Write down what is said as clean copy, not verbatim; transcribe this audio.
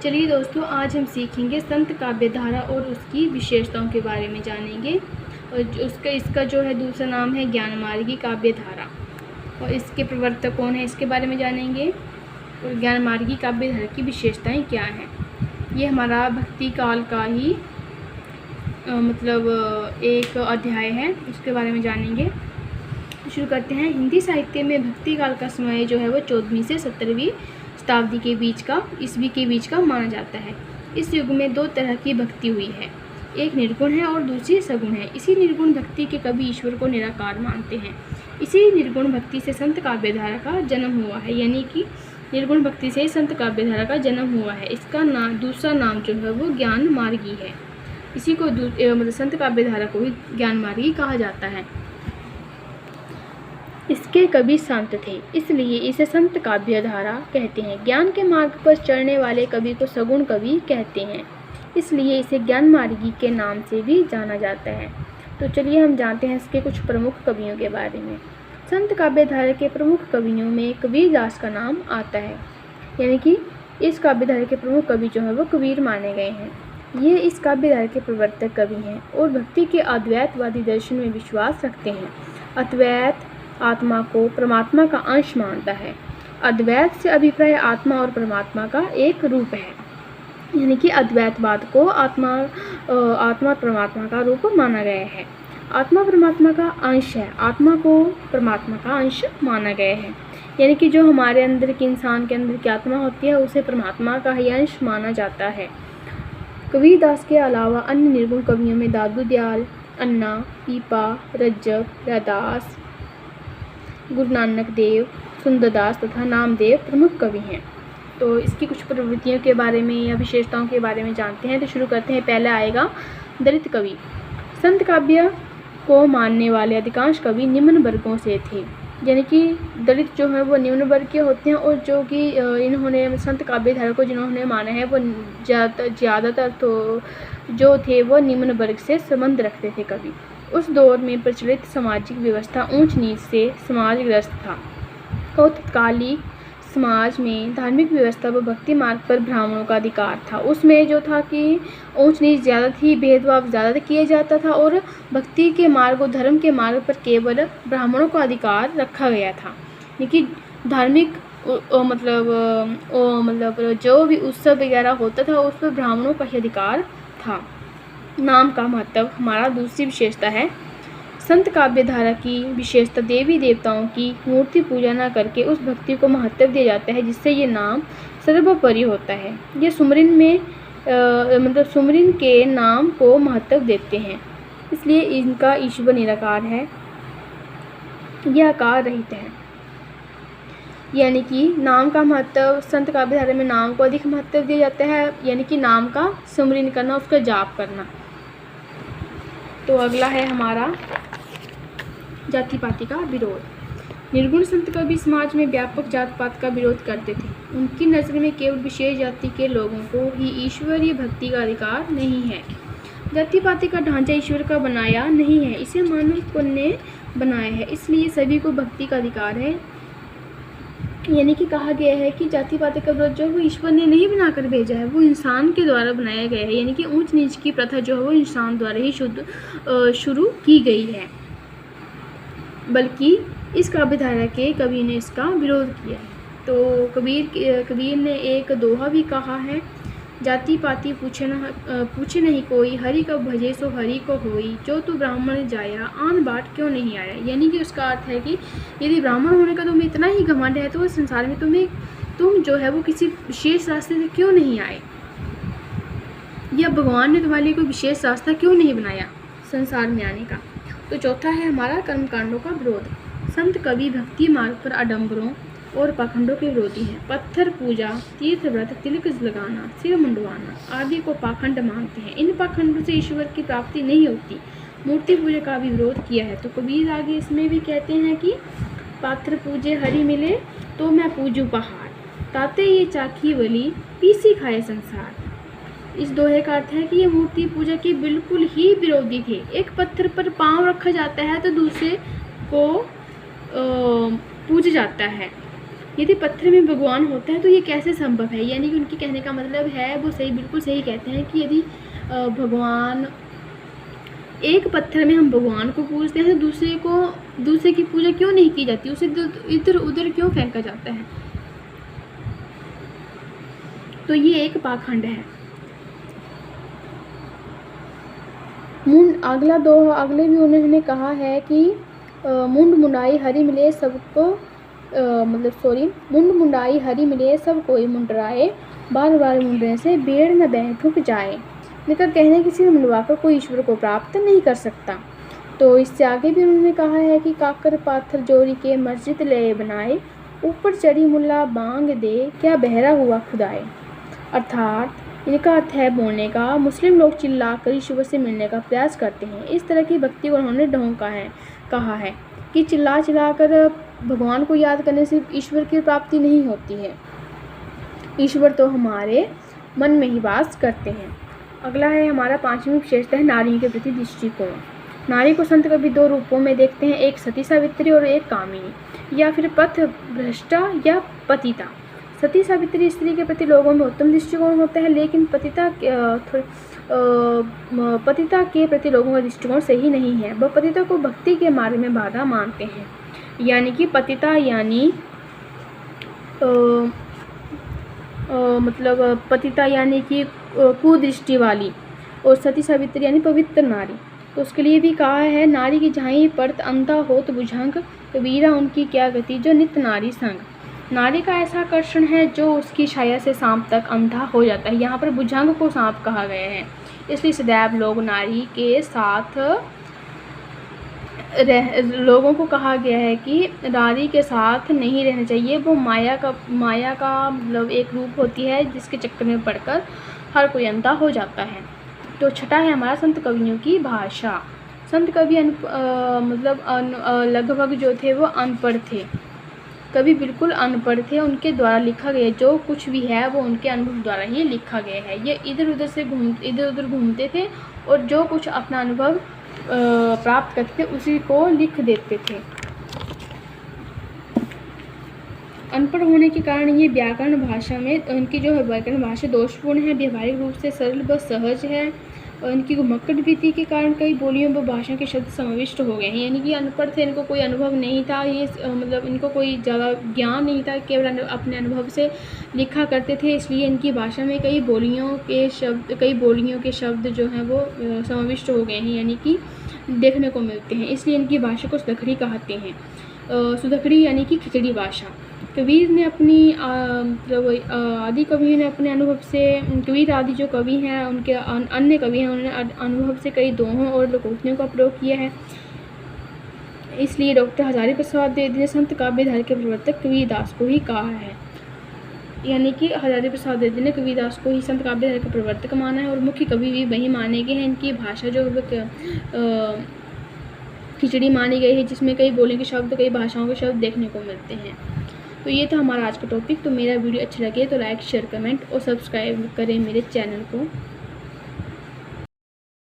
चलिए दोस्तों, आज हम सीखेंगे संत काव्यधारा और उसकी विशेषताओं के बारे में जानेंगे। और इसका जो है दूसरा नाम है ज्ञानमार्गी काव्यधारा, और इसके प्रवर्तक कौन है इसके बारे में जानेंगे। और ज्ञानमार्गी काव्यधारा की विशेषताएं क्या हैं, ये हमारा भक्ति काल का ही एक अध्याय है, उसके बारे में जानेंगे। शुरू करते हैं। हिंदी साहित्य में भक्ति काल का समय जो है वो 14वीं से 17वीं शताब्दी के बीच का, ईस्वी के बीच का माना जाता है। इस युग में दो तरह की भक्ति हुई है, एक निर्गुण है और दूसरी सगुण है। इसी निर्गुण भक्ति के कवि ईश्वर को निराकार मानते हैं। इसी निर्गुण भक्ति से संत काव्यधारा का जन्म हुआ है, यानी कि निर्गुण भक्ति से संत काव्यधारा का जन्म हुआ है। इसका दूसरा नाम जो है वो ज्ञान मार्गी है। इसी को संत काव्यधारा को भी ज्ञान मार्गी कहा जाता है। इसके कवि संत थे, इसलिए इसे संत काव्यधारा कहते हैं। ज्ञान के मार्ग पर चलने वाले कवि को सगुण कवि कहते हैं, इसलिए इसे ज्ञान मार्गी के नाम से भी जाना जाता है। तो चलिए हम जानते हैं इसके कुछ प्रमुख कवियों के बारे में। संत काव्यधारा के प्रमुख कवियों में कबीरदास का नाम आता है, यानी कि इस काव्यधारा के प्रमुख कवि जो है वो कबीर माने गए हैं। ये इस काव्यधारा के प्रवर्तक कवि हैं और भक्ति के अद्वैतवादी दर्शन में विश्वास रखते हैं। अद्वैत आत्मा को परमात्मा का अंश मानता है। अद्वैत से अभिप्राय आत्मा और परमात्मा का एक रूप है, यानी कि अद्वैतवाद को आत्मा परमात्मा का रूप माना गया है। आत्मा परमात्मा का अंश है, आत्मा को परमात्मा का अंश माना गया है, यानी कि जो हमारे अंदर की इंसान के अंदर की आत्मा होती है उसे परमात्मा का ही अंश माना जाता है। कबीरदास के अलावा अन्य निर्गुण कवियों में दादू दयाल, अन्ना, पीपा, रज्जक, रैदास, गुरु नानक देव, सुंदरदास तथा नामदेव प्रमुख कवि हैं। तो इसकी कुछ प्रवृत्तियों के बारे में या विशेषताओं के बारे में जानते हैं। तो शुरू करते हैं। पहला आएगा दलित कवि। संत काव्य को मानने वाले अधिकांश कवि निम्न वर्गों से थे, यानी कि दलित जो है वो निम्न वर्ग के होते हैं, और जो कि इन्होंने संत काव्यधारा को जिन्होंने माना है वो ज़्यादातर तो जो थे वो निम्न वर्ग से संबंध रखते थे कवि। उस दौर में प्रचलित सामाजिक व्यवस्था ऊंच नीच से समाजग्रस्त था, और तत्कालीन समाज में धार्मिक व्यवस्था व भक्ति मार्ग पर ब्राह्मणों का अधिकार था। उसमें जो था कि ऊंच नीच ज़्यादा थी, भेदभाव ज़्यादा किया जाता था, और भक्ति के मार्ग और धर्म के मार्ग पर केवल ब्राह्मणों का अधिकार रखा गया था। यानी धार्मिक जो भी उत्सव वगैरह होता था उस पर ब्राह्मणों का ही अधिकार था। नाम का महत्व हमारा दूसरी विशेषता है। संत काव्यधारा की विशेषता देवी देवताओं की मूर्ति पूजा न करके उस भक्ति को महत्व दिया जाता है जिससे ये नाम सर्वोपरि होता है। ये सुमरिन में सुमरिन के नाम को महत्व देते हैं, इसलिए इनका ईश्वर निराकार है, यह आकार रहित है। यानी कि नाम का महत्व संत काव्यधारा में नाम को अधिक महत्व दिया जाता है, यानी कि नाम का सुमरिन करना, उसका जाप करना। तो अगला है हमारा जाति पाति का विरोध। निर्गुण संत कवि समाज में व्यापक जात पात का विरोध करते थे। उनकी नज़र में केवल विशेष जाति के लोगों को ही ईश्वरीय भक्ति का अधिकार नहीं है। जाति पाति का ढांचा ईश्वर का बनाया नहीं है, इसे मानव ने बनाया है, इसलिए सभी को भक्ति का अधिकार है। यानी कि कहा गया है कि जाति पाति का विरोध जो है वो ईश्वर ने नहीं बनाकर भेजा है, वो इंसान के द्वारा बनाया गया है। यानी कि ऊंच नीच की प्रथा जो है वो इंसान द्वारा ही शुरू की गई है, बल्कि इस काव्यधारा के कवि ने इसका विरोध किया है। तो कबीर ने एक दोहा भी कहा है, जाति पाति पूछे नहीं कोई, हरि को भजे सो हरि को होई, जो तू ब्राह्मण जाया आन बाट क्यों नहीं आया। यानी कि उसका अर्थ है कि यदि ब्राह्मण होने का तुम्हें इतना ही घमंड है तो संसार में तुम जो है वो किसी विशेष रास्ते से क्यों नहीं आए, या भगवान ने तुम्हारे लिए कोई विशेष रास्ता क्यों नहीं बनाया संसार में आने का। तो चौथा है हमारा कर्मकांडों का विरोध। संत कवि भक्ति मार्ग पर आडंबरों और पाखंडों के विरोधी हैं। पत्थर पूजा, तीर्थ व्रत, तिलक लगाना, सिर मुंडवाना आदि को पाखंड मानते हैं। इन पाखंडों से ईश्वर की प्राप्ति नहीं होती। मूर्ति पूजा का भी विरोध किया है। तो कबीर आगे इसमें भी कहते हैं कि पात्र पूजे हरि मिले तो मैं पूजू पहाड़, ताते ये चाखी वली पीसी खाए संसार। इस दोहे का अर्थ है कि ये मूर्ति पूजा के बिल्कुल ही विरोधी थे। एक पत्थर पर पांव रखा जाता है तो दूसरे को पूजा जाता है, यदि पत्थर में भगवान होता है तो ये कैसे संभव है। यानी कि उनके कहने का मतलब है, वो सही, बिल्कुल सही कहते हैं कि यदि भगवान, एक पत्थर में हम भगवान को पूजते हैं तो दूसरे की पूजा क्यों नहीं की जाती, उसे इधर उधर क्यों फेंका जाता है। तो ये एक पाखंड है। अगले भी उन्होंने कहा है कि मुंड मुंडाई हरी मिले सबको, मुंड मुंडाई हरी मिले सब कोई मुंडराए, बार बार मुंडने से बेड़ न बह ठुक जाए। लेकर कहने किसी को मुंडवाकर कोई ईश्वर को प्राप्त नहीं कर सकता। तो इससे आगे भी उन्होंने कहा है कि काकर पाथर जोड़ी के मस्जिद ले बनाए, ऊपर चढ़ी मुल्ला बांग दे क्या बहरा हुआ खुदाए। अर्थात इनका अर्थ है बोलने का, मुस्लिम लोग चिल्लाकर ईश्वर से मिलने का प्रयास करते हैं। इस तरह की भक्ति को उन्होंने कहा है कि चिल्ला कर भगवान को याद करने से ईश्वर की प्राप्ति नहीं होती है, ईश्वर तो हमारे मन में ही वास करते हैं। अगला है हमारा 5वीं विशेषता है नारी के प्रति दृष्टिकोण। नारी को संत कवि 2 रूपों में देखते हैं, एक सती सावित्री और एक कामिनी, या फिर पथ भ्रष्टा या पतिता। सती सावित्री स्त्री के प्रति लोगों में उत्तम दृष्टिकोण होता है, लेकिन पतिता के प्रति लोगों का दृष्टिकोण सही नहीं है। वह पतिता को भक्ति के मार्ग में बाधा मानते हैं। यानी कि पतिता यानी पतिता यानी कि कुदृष्टि वाली, और सती सावित्री यानी पवित्र नारी। तो उसके लिए भी कहा है, नारी की झाई परत अंधा हो तो बुझंग, कबीरा उनकी क्या गति जो नित नारी संग। नारी का ऐसा आकर्षण है जो उसकी छाया से सांप तक अंधा हो जाता है। यहाँ पर बुझंग को सांप कहा गया है, इसलिए सदैव लोग नारी के साथ लोगों को कहा गया है कि नारी के साथ नहीं रहना चाहिए। वो माया का मतलब एक रूप होती है जिसके चक्कर में पड़कर हर कोई अंधा हो जाता है। तो छठा है हमारा संत कवियों की भाषा। संत कवि लगभग जो थे वो अनपढ़ थे, कवि बिल्कुल अनपढ़ थे। उनके द्वारा लिखा गया जो कुछ भी है वो उनके अनुभव द्वारा ही लिखा गया है। ये इधर उधर घूमते थे और जो कुछ अपना अनुभव प्राप्त करते उसी को लिख देते थे। अनपढ़ होने के कारण ये व्याकरण भाषा में उनकी जो है व्याकरण भाषा दोषपूर्ण है, व्यवहारिक रूप से सरल व सहज है, और इनकी घुमक्कड़ रीति के कारण कई बोलियों व भाषा के शब्द समाविष्ट हो गए हैं। यानी कि अनपढ़ थे, इनको कोई अनुभव नहीं था, ये इनको कोई ज़्यादा ज्ञान नहीं था, केवल अपने अनुभव से लिखा करते थे। इसलिए इनकी भाषा में कई बोलियों के शब्द जो हैं वो समाविष्ट हो गए हैं, यानी कि देखने को मिलते हैं। इसलिए इनकी भाषा को सुधखड़ी कहते हैं। सुधखड़ी यानी कि खिचड़ी भाषा। कबीर ने अपनी आदि कवियों ने अपने अनुभव से, कबीर आदि जो कवि हैं उनके अन्य कवि हैं, उन्होंने अनुभव से कई दोहों और लोकोक्तियों का प्रयोग किया है। इसलिए डॉक्टर हजारी प्रसाद द्विवेदी ने संत काव्यधारा के प्रवर्तक कबीरदास को ही कहा है। यानी कि हजारी प्रसाद द्विवेदी ने कबीरदास को ही संत काव्यधारा का प्रवर्तक माना है और मुख्य कवि भी वही माने गए हैं। इनकी भाषा जो खिचड़ी मानी गई है, जिसमें कई बोली के शब्द, कई भाषाओं के शब्द देखने को मिलते हैं। तो ये था हमारा आज का टॉपिक। तो मेरा वीडियो अच्छा लगे तो लाइक, शेयर, कमेंट और सब्सक्राइब करें मेरे चैनल को।